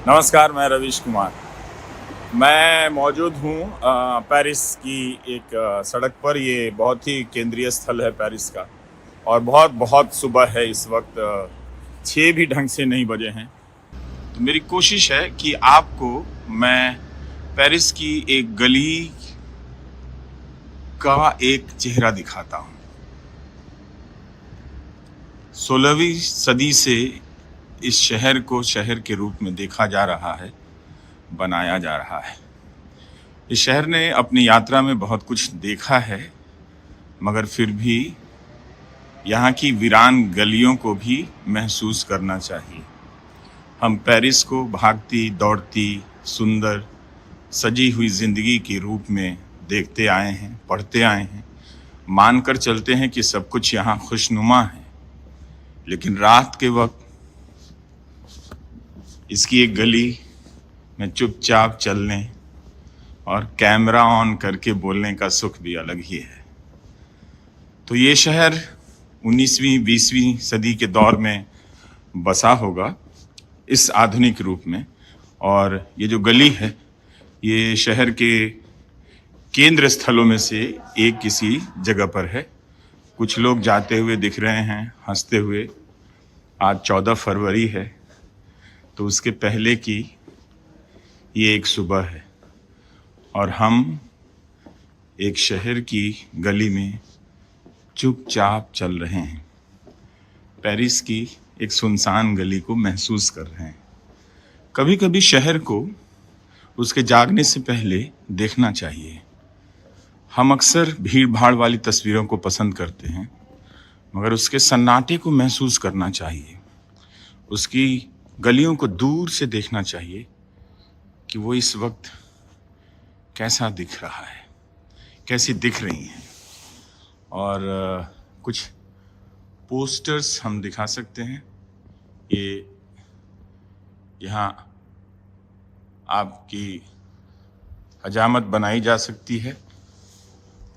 नमस्कार, मैं रवीश कुमार। मैं मौजूद हूँ पेरिस की एक सड़क पर। ये बहुत ही केंद्रीय स्थल है पेरिस का, और बहुत बहुत सुबह है इस वक्त। 6 भी ढंग से नहीं बजे हैं। तो मेरी कोशिश है कि आपको मैं पेरिस की एक गली का एक चेहरा दिखाता हूँ। 16वीं सदी से इस शहर को शहर के रूप में देखा जा रहा है, बनाया जा रहा है। इस शहर ने अपनी यात्रा में बहुत कुछ देखा है, मगर फिर भी यहाँ की वीरान गलियों को भी महसूस करना चाहिए। हम पेरिस को भागती दौड़ती सुंदर सजी हुई जिंदगी के रूप में देखते आए हैं, पढ़ते आए हैं, मानकर चलते हैं कि सब कुछ यहाँ खुशनुमा है। लेकिन रात के वक्त इसकी एक गली में चुपचाप चलने और कैमरा ऑन करके बोलने का सुख भी अलग ही है। तो ये शहर 19वीं 20वीं सदी के दौर में बसा होगा इस आधुनिक रूप में, और ये जो गली है ये शहर के केंद्र स्थलों में से एक किसी जगह पर है। कुछ लोग जाते हुए दिख रहे हैं, हंसते हुए। आज 14 फरवरी है, तो उसके पहले की ये एक सुबह है और हम एक शहर की गली में चुपचाप चल रहे हैं। पेरिस की एक सुनसान गली को महसूस कर रहे हैं। कभी कभी शहर को उसके जागने से पहले देखना चाहिए। हम अक्सर भीड़ भाड़ वाली तस्वीरों को पसंद करते हैं, मगर उसके सन्नाटे को महसूस करना चाहिए। उसकी गलियों को दूर से देखना चाहिए कि वो इस वक्त कैसा दिख रहा है, कैसी दिख रही हैं। और कुछ पोस्टर्स हम दिखा सकते हैं। ये यहाँ आपकी हजामत बनाई जा सकती है,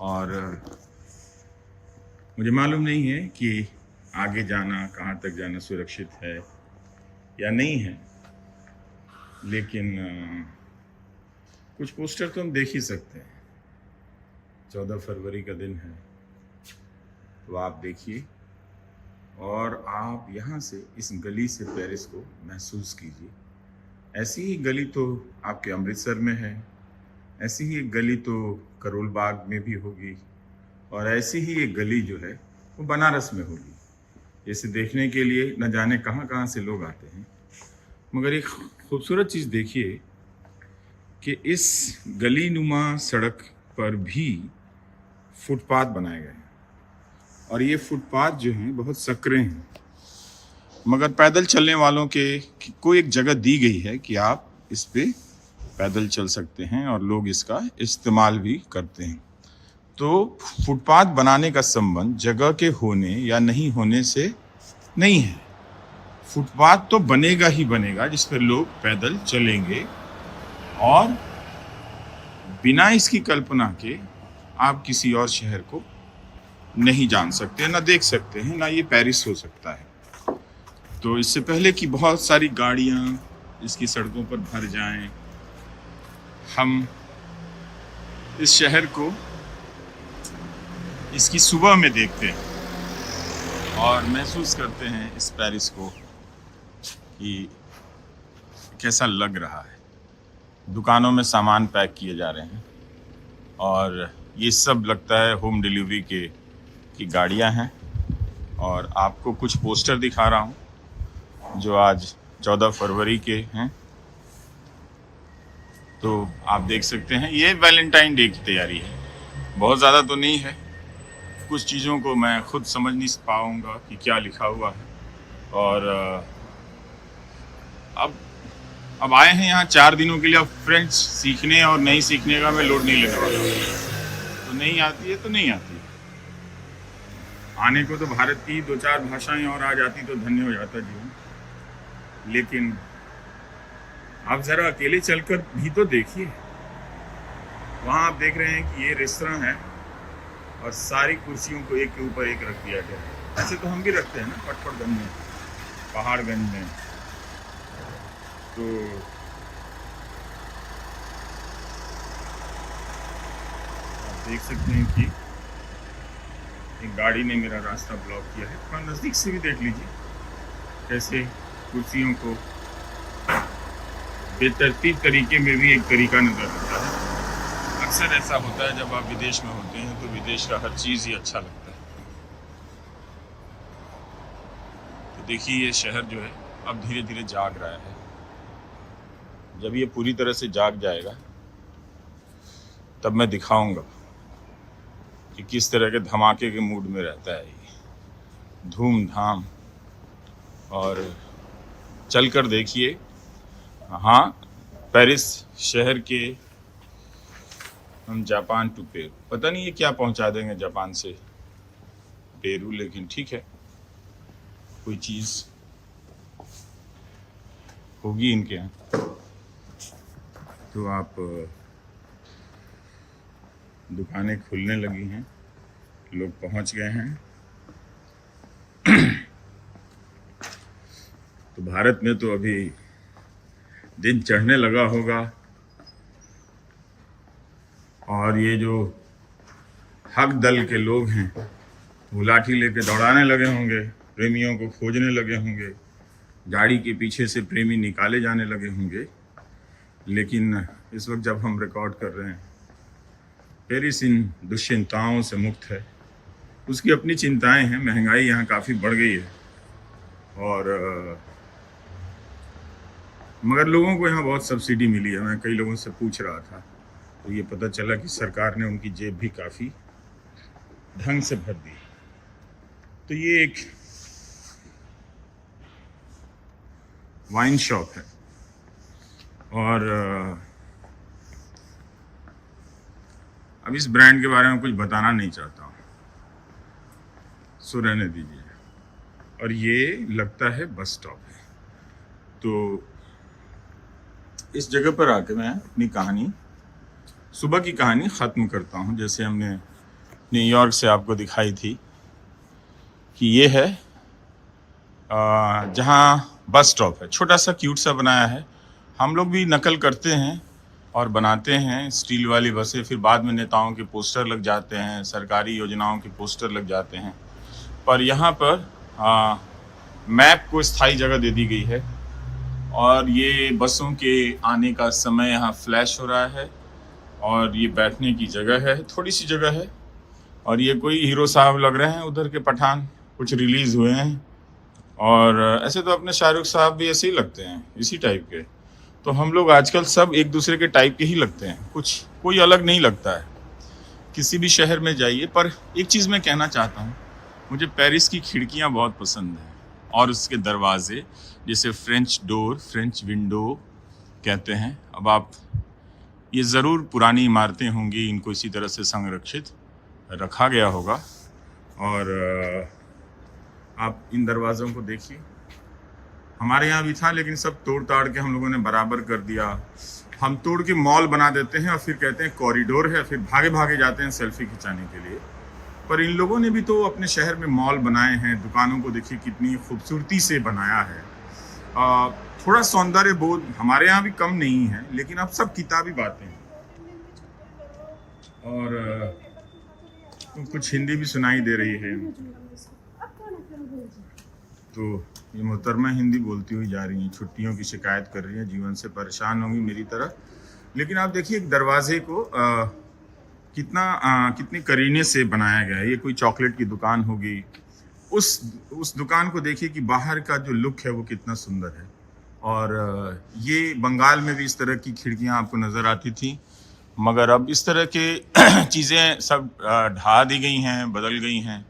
और मुझे मालूम नहीं है कि आगे जाना, कहाँ तक जाना सुरक्षित है या नहीं है, लेकिन कुछ पोस्टर तो हम देख ही सकते हैं। 14 फरवरी का दिन है, तो आप देखिए और आप यहाँ से इस गली से पेरिस को महसूस कीजिए। ऐसी ही गली तो आपके अमृतसर में है, ऐसी ही एक गली तो करोल बाग में भी होगी, और ऐसी ही एक गली जो है वो बनारस में होगी। इसे देखने के लिए न जाने कहाँ कहाँ से लोग आते हैं। मगर एक खूबसूरत चीज़ देखिए कि इस गली नुमा सड़क पर भी फुटपाथ बनाए गए हैं, और ये फुटपाथ जो हैं बहुत संकरे हैं, मगर पैदल चलने वालों के को एक जगह दी गई है कि आप इस पे पैदल चल सकते हैं, और लोग इसका इस्तेमाल भी करते हैं। तो फुटपाथ बनाने का संबंध जगह के होने या नहीं होने से नहीं है। फुटपाथ तो बनेगा ही बनेगा जिस पर लोग पैदल चलेंगे, और बिना इसकी कल्पना के आप किसी और शहर को नहीं जान सकते, ना देख सकते हैं, ना ये पेरिस हो सकता है। तो इससे पहले कि बहुत सारी गाड़ियां इसकी सड़कों पर भर जाएं, हम इस शहर को इसकी सुबह में देखते हैं और महसूस करते हैं इस पेरिस को कि कैसा लग रहा है। दुकानों में सामान पैक किए जा रहे हैं, और ये सब लगता है होम डिलीवरी की गाड़ियां हैं। और आपको कुछ पोस्टर दिखा रहा हूं जो आज 14 फरवरी के हैं। तो आप देख सकते हैं ये वैलेंटाइन डे की तैयारी है। बहुत ज़्यादा तो नहीं है, कुछ चीज़ों को मैं खुद समझ नहीं पाऊँगा कि क्या लिखा हुआ है। और अब आए हैं यहाँ 4 दिनों के लिए। अब फ्रेंच सीखने और नहीं सीखने का मैं लोड नहीं लेने वाला। तो नहीं आती है तो नहीं आती है। आने को तो भारत की 2-4 भाषाएं और आ जाती तो धन्य हो जाता जीवन। लेकिन आप ज़रा अकेले चलकर भी तो देखिए। वहाँ आप देख रहे हैं कि ये रेस्तरां है, और सारी कुर्सियों को एक के ऊपर एक रख दिया गया है। ऐसे तो हम भी रखते हैं ना, पटपड़गंज में, पहाड़गंज में। तो देख सकते हैं कि एक गाड़ी ने मेरा रास्ता ब्लॉक किया है। थोड़ा नज़दीक से भी देख लीजिए कैसे कुर्सियों को बेतरतीब तरीके में भी एक तरीका नज़र आता है। अक्सर ऐसा होता है जब आप विदेश में होते हैं तो विदेश का हर चीज़ ही अच्छा लगता है। तो देखिए ये शहर जो है अब धीरे धीरे जाग रहा है। जब ये पूरी तरह से जाग जाएगा तब मैं दिखाऊंगा कि किस तरह के धमाके के मूड में रहता है ये, धूमधाम। और चलकर देखिए, हाँ, पेरिस शहर के हम जापान टू पेरू, पता नहीं ये क्या पहुंचा देंगे जापान से पेरू, लेकिन ठीक है, कोई चीज़ होगी इनके यहाँ। तो आप दुकानें खुलने लगी हैं, लोग पहुंच गए हैं। तो भारत में तो अभी दिन चढ़ने लगा होगा और ये जो हक दल के लोग हैं वो लाठी लेके दौड़ाने लगे होंगे, प्रेमियों को खोजने लगे होंगे, गाड़ी के पीछे से प्रेमी निकाले जाने लगे होंगे। लेकिन इस वक्त जब हम रिकॉर्ड कर रहे हैं, पेरिस इन दुश्चिंताओं से मुक्त है। उसकी अपनी चिंताएं हैं, महंगाई यहाँ काफ़ी बढ़ गई है और मगर लोगों को यहाँ बहुत सब्सिडी मिली है। मैं कई लोगों से पूछ रहा था तो ये पता चला कि सरकार ने उनकी जेब भी काफ़ी ढंग से भर दी। तो ये एक वाइन शॉप है और अब इस ब्रांड के बारे में कुछ बताना नहीं चाहता हूँ, सो रहने दीजिए। और ये लगता है बस स्टॉप है। तो इस जगह पर आके मैं अपनी कहानी, सुबह की कहानी ख़त्म करता हूँ। जैसे हमने न्यूयॉर्क से आपको दिखाई थी कि ये है जहाँ बस स्टॉप है, छोटा सा क्यूट सा बनाया है। हम लोग भी नकल करते हैं और बनाते हैं स्टील वाली बसें, फिर बाद में नेताओं के पोस्टर लग जाते हैं, सरकारी योजनाओं के पोस्टर लग जाते हैं। पर यहाँ पर मैप को स्थायी जगह दे दी गई है और ये बसों के आने का समय यहाँ फ्लैश हो रहा है और ये बैठने की जगह है, थोड़ी सी जगह है। और ये कोई हीरो साहब लग रहे हैं उधर के, पठान कुछ रिलीज़ हुए हैं। और ऐसे तो अपने शाहरुख साहब भी ऐसे ही लगते हैं, इसी टाइप के। तो हम लोग आजकल सब एक दूसरे के टाइप के ही लगते हैं, कुछ कोई अलग नहीं लगता है किसी भी शहर में जाइए। पर एक चीज़ मैं कहना चाहता हूँ, मुझे पेरिस की खिड़कियाँ बहुत पसंद हैं और उसके दरवाजे, जिसे फ्रेंच डोर, फ्रेंच विंडो कहते हैं। अब आप ये ज़रूर पुरानी इमारतें होंगी, इनको इसी तरह से संरक्षित रखा गया होगा। और आप इन दरवाज़ों को देखिए, हमारे यहाँ भी था लेकिन सब तोड़ ताड़ के हम लोगों ने बराबर कर दिया। हम तोड़ के मॉल बना देते हैं और फिर कहते हैं कॉरिडोर है, फिर भागे भागे जाते हैं सेल्फी खिंचाने के लिए। पर इन लोगों ने भी तो अपने शहर में मॉल बनाए हैं, दुकानों को देखिए कितनी खूबसूरती से बनाया है। थोड़ा सौंदर्य बोध हमारे यहाँ भी कम नहीं है, लेकिन अब सब किताबी बातें हैं। और कुछ हिंदी भी सुनाई दे रही है, तो ये मोहतरमा हिंदी बोलती हुई जा रही हैं, छुट्टियों की शिकायत कर रही हैं, जीवन से परेशान होंगी मेरी तरह। लेकिन आप देखिए एक दरवाजे को कितने करीने से बनाया गया है। ये कोई चॉकलेट की दुकान होगी, उस दुकान को देखिए कि बाहर का जो लुक है वो कितना सुंदर है। और ये बंगाल में भी इस तरह की खिड़कियाँ आपको नज़र आती थी, मगर अब इस तरह के चीज़ें सब ढा दी गई हैं, बदल गई हैं।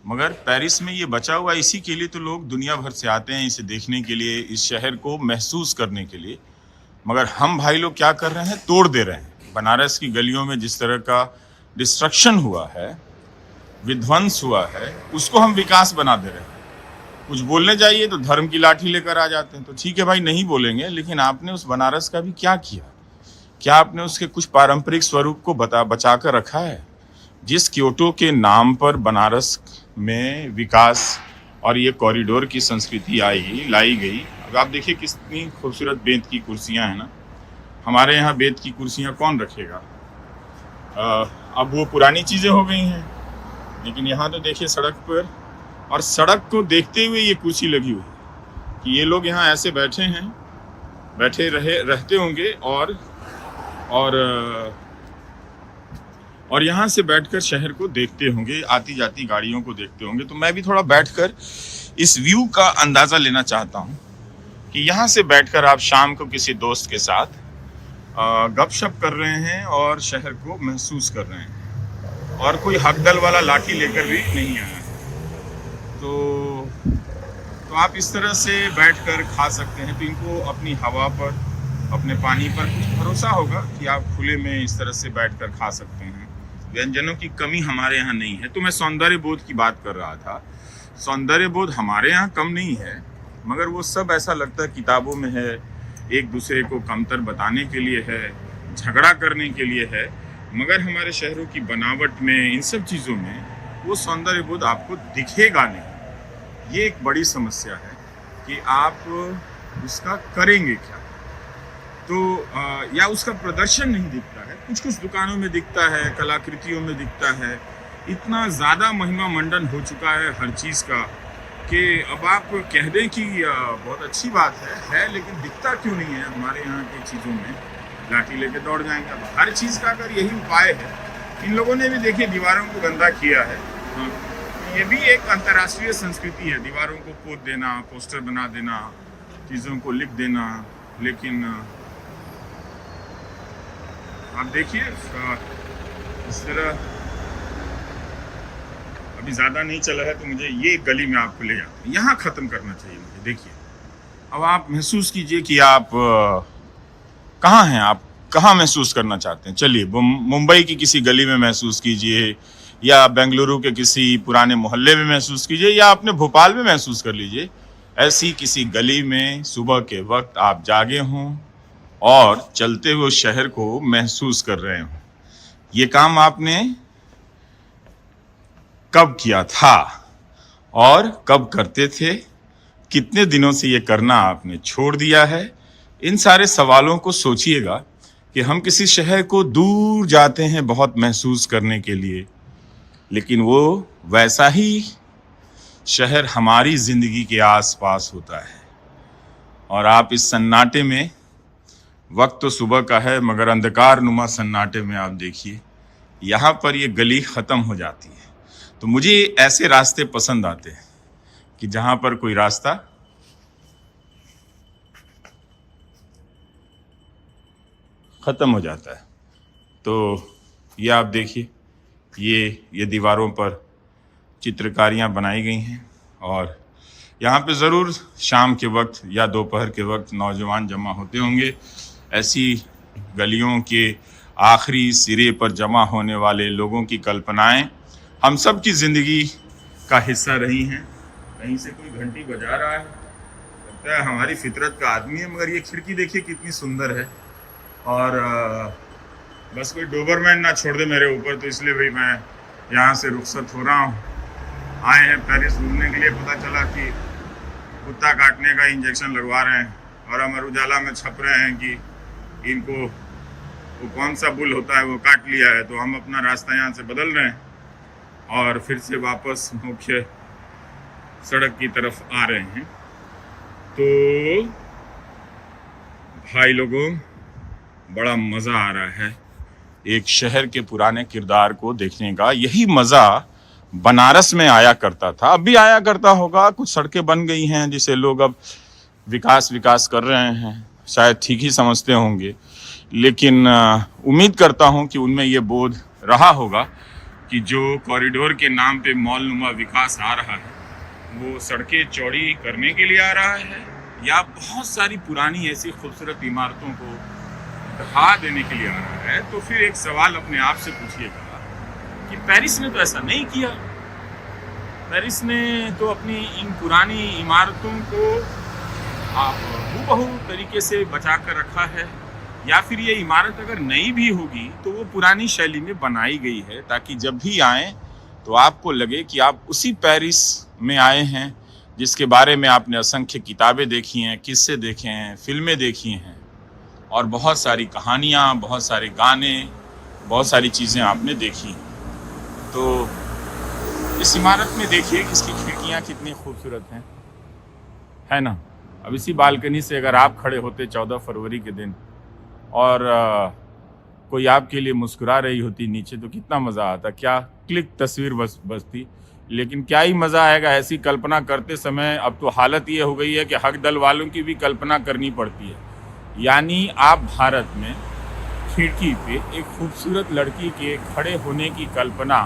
मगर पेरिस में ये बचा हुआ, इसी के लिए तो लोग दुनिया भर से आते हैं, इसे देखने के लिए, इस शहर को महसूस करने के लिए। मगर हम भाई लोग क्या कर रहे हैं, तोड़ दे रहे हैं। बनारस की गलियों में जिस तरह का डिस्ट्रक्शन हुआ है, विध्वंस हुआ है, उसको हम विकास बना दे रहे हैं। कुछ बोलने जाइए तो धर्म की लाठी लेकर आ जाते हैं। तो ठीक है भाई, नहीं बोलेंगे, लेकिन आपने उस बनारस का भी क्या किया? क्या आपने उसके कुछ पारंपरिक स्वरूप को बचा कर रखा है? जिस क्योटो के नाम पर बनारस में विकास और ये कॉरिडोर की संस्कृति लाई गई। अब आप देखिए कितनी खूबसूरत बेंत की कुर्सियां हैं ना। हमारे यहाँ बेंत की कुर्सियां कौन रखेगा? अब वो पुरानी चीज़ें हो गई हैं, लेकिन यहाँ तो देखिए सड़क पर, और सड़क को देखते हुए ये कुर्सी लगी हुई है कि ये लोग यहाँ ऐसे बैठे हैं, रहते होंगे और यहाँ से बैठकर शहर को देखते होंगे, आती जाती गाड़ियों को देखते होंगे। तो मैं भी थोड़ा बैठकर इस व्यू का अंदाज़ा लेना चाहता हूँ कि यहाँ से बैठकर आप शाम को किसी दोस्त के साथ गपशप कर रहे हैं और शहर को महसूस कर रहे हैं, और कोई हकदल वाला लाठी लेकर भी नहीं आया है। तो आप इस तरह से बैठकर खा सकते हैं। तो इनको अपनी हवा पर, अपने पानी पर कुछ भरोसा होगा कि आप खुले में इस तरह से बैठकर खा सकते हैं। व्यंजनों की कमी हमारे यहाँ नहीं है। तो मैं सौंदर्य बोध की बात कर रहा था। सौंदर्य बोध हमारे यहाँ कम नहीं है, मगर वो सब ऐसा लगता है किताबों में है, एक दूसरे को कमतर बताने के लिए है, झगड़ा करने के लिए है। मगर हमारे शहरों की बनावट में, इन सब चीज़ों में वो सौंदर्य बोध आपको दिखेगा नहीं। ये एक बड़ी समस्या है कि आप उसका करेंगे क्या। तो या उसका प्रदर्शन नहीं दिखता है। कुछ कुछ दुकानों में दिखता है, कलाकृतियों में दिखता है। इतना ज़्यादा महिमा मंडन हो चुका है हर चीज़ का कि अब आप कह दें कि बहुत अच्छी बात है, लेकिन दिखता क्यों नहीं है। हमारे यहाँ की चीज़ों में लाठी लेके दौड़ जाएंगे। अब हर चीज़ का अगर यही उपाय है, इन लोगों ने भी देखिए दीवारों को गंदा किया है। ये भी एक अंतर्राष्ट्रीय संस्कृति है, दीवारों को पोत देना, पोस्टर बना देना, चीज़ों को लिख देना। लेकिन आप देखिए इस तरह अभी ज़्यादा नहीं चला है, तो मुझे ये गली में आपको ले जाता हूँ। यहाँ ख़त्म करना चाहिए मुझे। देखिए अब आप महसूस कीजिए कि आप कहाँ हैं, आप कहाँ महसूस करना चाहते हैं। चलिए मुंबई की किसी गली में महसूस कीजिए, या बेंगलुरु के किसी पुराने मोहल्ले में महसूस कीजिए, या अपने भोपाल में महसूस कर लीजिए। ऐसी किसी गली में सुबह के वक्त आप जागे हों और चलते हुए शहर को महसूस कर रहे हों। ये काम आपने कब किया था और कब करते थे? कितने दिनों से ये करना आपने छोड़ दिया है? इन सारे सवालों को सोचिएगा कि हम किसी शहर को दूर जाते हैं बहुत महसूस करने के लिए, लेकिन वो वैसा ही शहर हमारी ज़िंदगी के आसपास होता है। और आप इस सन्नाटे में, वक्त तो सुबह का है मगर अंधकार नुमा सन्नाटे में आप देखिए, यहाँ पर ये गली ख़त्म हो जाती है। तो मुझे ऐसे रास्ते पसंद आते हैं कि जहाँ पर कोई रास्ता ख़त्म हो जाता है। तो ये आप देखिए, ये दीवारों पर चित्रकारियाँ बनाई गई हैं, और यहाँ पे ज़रूर शाम के वक्त या दोपहर के वक्त नौजवान जमा होते होंगे। ऐसी गलियों के आखिरी सिरे पर जमा होने वाले लोगों की कल्पनाएं हम सब की ज़िंदगी का हिस्सा रही हैं। कहीं से कोई घंटी बजा रहा है, लगता है हमारी फितरत का आदमी है। मगर ये खिड़की देखिए कितनी सुंदर है, और बस कोई डोबरमैन ना छोड़ दे मेरे ऊपर, तो इसलिए भाई मैं यहाँ से रुखसत हो रहा हूँ। आए हैं पेरिस घूमने के लिए, पता चला कि कुत्ता काटने का इंजेक्शन लगवा रहे हैं, और अमर उजाला में छप रहे हैं कि इनको वो कौन सा बुल होता है वो काट लिया है। तो हम अपना रास्ता यहाँ से बदल रहे हैं और फिर से वापस मुख्य सड़क की तरफ आ रहे हैं। तो भाई लोगों, बड़ा मज़ा आ रहा है एक शहर के पुराने किरदार को देखने का। यही मज़ा बनारस में आया करता था, अब भी आया करता होगा। कुछ सड़कें बन गई हैं जिसे लोग अब विकास कर रहे हैं, शायद ठीक ही समझते होंगे। लेकिन उम्मीद करता हूं कि उनमें ये बोध रहा होगा कि जो कॉरिडोर के नाम पे मॉलनुमा विकास आ रहा है, वो सड़कें चौड़ी करने के लिए आ रहा है, या बहुत सारी पुरानी ऐसी खूबसूरत इमारतों को ढहा देने के लिए आ रहा है। तो फिर एक सवाल अपने आप से पूछिएगा कि पेरिस ने तो ऐसा नहीं किया। पेरिस ने तो अपनी इन पुरानी इमारतों को आप हूबहू तरीके से बचा कर रखा है, या फिर ये इमारत अगर नई भी होगी तो वो पुरानी शैली में बनाई गई है, ताकि जब भी आएँ तो आपको लगे कि आप उसी पेरिस में आए हैं जिसके बारे में आपने असंख्य किताबें देखी हैं, किस्से देखे हैं, फिल्में देखी हैं, और बहुत सारी कहानियाँ, बहुत सारे गाने, बहुत सारी चीज़ें आपने देखी। तो इस इमारत में देखिए कि इसकी खिड़कियाँ कितनी खूबसूरत हैं, है ना। अब इसी बालकनी से अगर आप खड़े होते 14 फरवरी के दिन और कोई आपके लिए मुस्कुरा रही होती नीचे, तो कितना मज़ा आता, क्या क्लिक तस्वीर बसती। लेकिन क्या ही मज़ा आएगा ऐसी कल्पना करते समय। अब तो हालत ये हो गई है कि हक दल वालों की भी कल्पना करनी पड़ती है। यानी आप भारत में खिड़की पे एक खूबसूरत लड़की के खड़े होने की कल्पना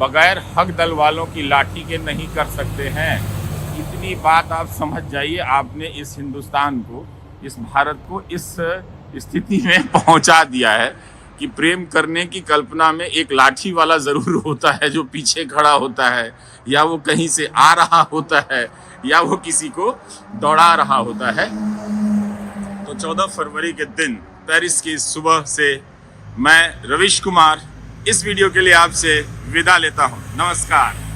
बगैर हक दल वालों की लाठी के नहीं कर सकते हैं। इतनी बात आप समझ जाइए, आपने इस हिंदुस्तान को, इस भारत को इस स्थिति में पहुंचा दिया है कि प्रेम करने की कल्पना में एक लाठी वाला ज़रूर होता है जो पीछे खड़ा होता है, या वो कहीं से आ रहा होता है, या वो किसी को दौड़ा रहा होता है। तो 14 फरवरी के दिन पेरिस की सुबह से मैं रविश कुमार इस वीडियो के लिए आपसे विदा लेता हूं। नमस्कार।